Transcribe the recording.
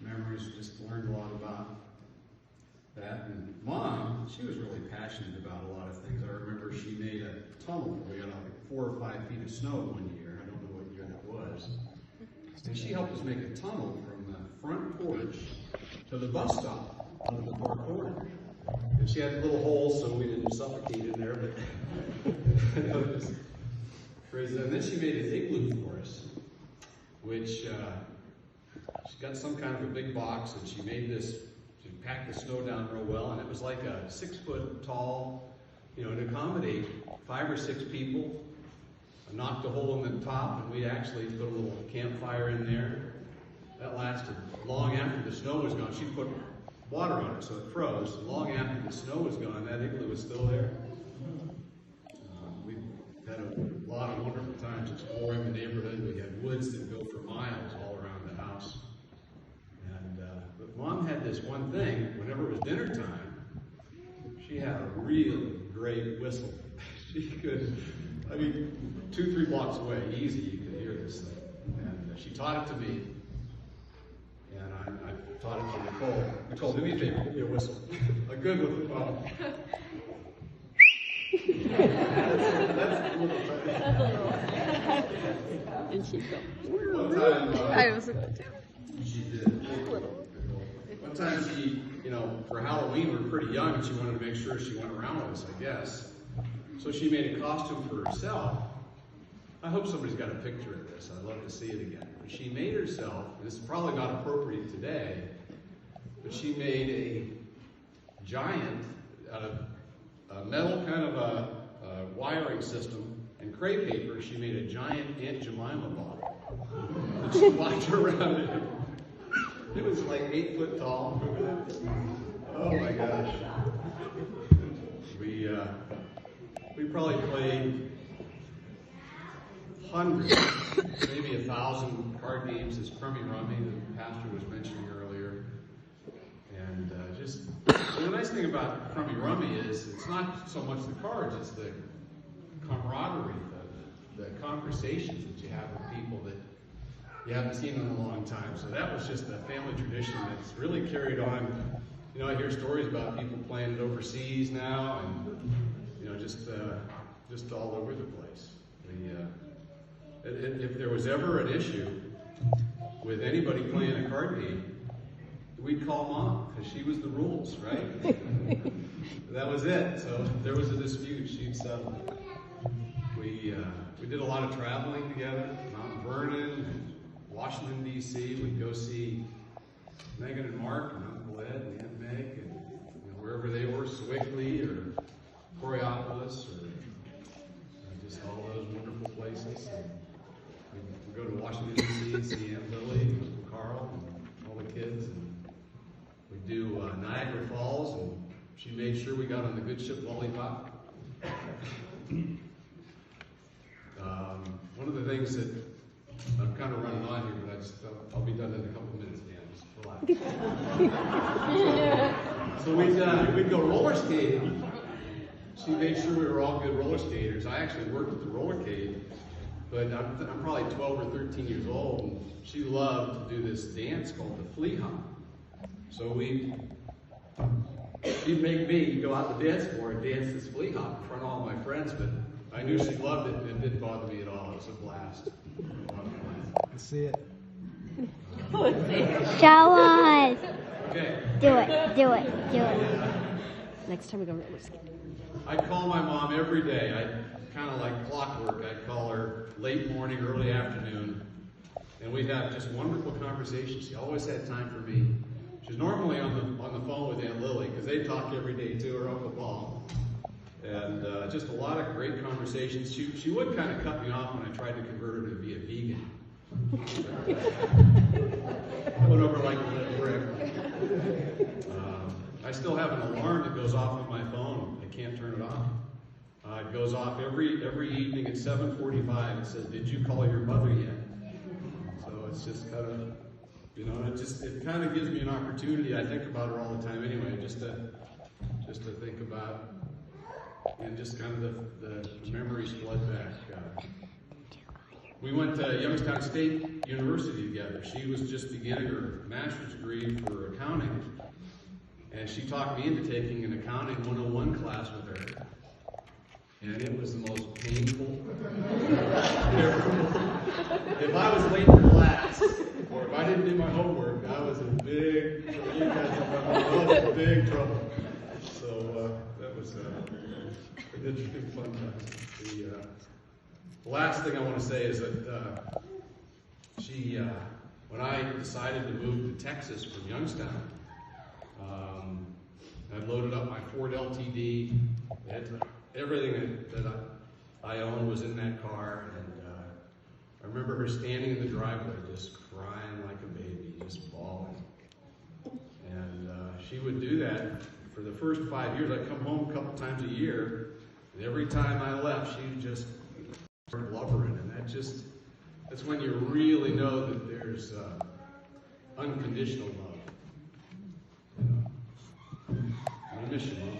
memories. Just learned a lot about that. And Mom, she was really passionate about a lot of things. I remember she made a tunnel. We got like 4 or 5 feet of snow one year. I don't know what year that was. And she helped us make a tunnel from the front porch to the bus stop under the far corner. And she had little holes so we didn't suffocate in there, but it was crazy. And then she made an igloo for us, which she got some kind of a big box, and she made this. She packed the snow down real well, and it was like a 6-foot tall, to accommodate 5 or 6 people. I knocked a hole in the top, and we actually put a little campfire in there. That lasted long after the snow was gone. She put water on it so it froze. Long after the snow was gone, that igloo was still there. We had a lot of wonderful times exploring the neighborhood. We had woods that go for miles all around the house. But Mom had this one thing. Whenever it was dinner time, she had a really great whistle. She could, 2-3 blocks away, easy, you could hear this thing. And she taught it to me, and I taught it to Nicole. Nicole, do me a favor, give me a whistle. A good one. Wow. That's a little funny. And she'd go. One time, I was going to. she did. One time she, for Halloween, we were pretty young, and she wanted to make sure she went around with us, I guess. So she made a costume for herself. I hope somebody's got a picture of this. I'd love to see it again. But she made herself, and this is probably not appropriate today, but she made a giant out of a metal kind of a wiring system and crepe paper. She made a giant Aunt Jemima bottle. And she walked around it. It was like 8 foot tall. Oh my gosh. We probably played hundreds, maybe 1,000 card games as Crummy Rummy, the pastor was mentioning earlier. And the nice thing about Crummy Rummy is it's not so much the cards, it's the camaraderie, the conversations that you have with people that you haven't seen in a long time. So that was just a family tradition that's really carried on. I hear stories about people playing it overseas now, and just all over the place. If there was ever an issue with anybody playing a card game, we'd call Mom, because she was the rules, right? That was it. So if there was a dispute, she'd settle it. We did a lot of traveling together, Mount Vernon, and Washington, D.C. We'd go see Megan and Mark and Uncle Ed and Aunt Meg, and wherever they were, Swickley or Coriopolis, or just all those wonderful places. And we'd go to Washington, D.C. and see Aunt Lily and Uncle Carl and all the kids. And we'd do Niagara Falls, and she made sure we got on the good ship Lollipop. One of the things that I'm kind of running on here, but I'll be done in a couple of minutes, Dan. Just relax. So we'd go roller skating. She made sure we were all good roller skaters. I actually worked at the rollercade, but I'm probably 12 or 13 years old, and she loved to do this dance called the flea hop. So she'd make me go out to the dance floor and dance this flea hop in front of all my friends, but I knew she loved it, and it didn't bother me at all. It was a blast. Let's see it. Show us. Okay. Do it. Next time we go roller skating. I'd call my mom every day. Kind of like clockwork. I'd call her late morning, early afternoon, and we'd have just wonderful conversations. She always had time for me. She was normally on the phone with Aunt Lily, because they talk every day too, or Uncle Paul. And just a lot of great conversations. She would kind of cut me off when I tried to convert her to be a vegan. I went over like a little brick. I still have an alarm that goes off on my phone. I can't turn it off. It goes off every evening at 7:45. It says, "Did you call your mother yet?" So it's just kind of, it kind of gives me an opportunity. I think about her all the time anyway, just to think about, and just kind of the memories flood back. we went to Youngstown State University together. She was just beginning her master's degree for accounting, and she talked me into taking an accounting 101 class with her. And it was the most painful. If I was late for class, or if I didn't do my homework, I was in big trouble. You guys know, I was in big trouble. So that was an interesting fun time. The last thing I want to say is that when I decided to move to Texas from Youngstown, I loaded up my Ford LTD. Everything that I owned was in that car, and I remember her standing in the driveway just crying like a baby, just bawling. And she would do that for the first 5 years. I'd come home a couple times a year, and every time I left, she'd just start blubbering, and that's when you really know that there's unconditional love. You know? I miss you, Mom.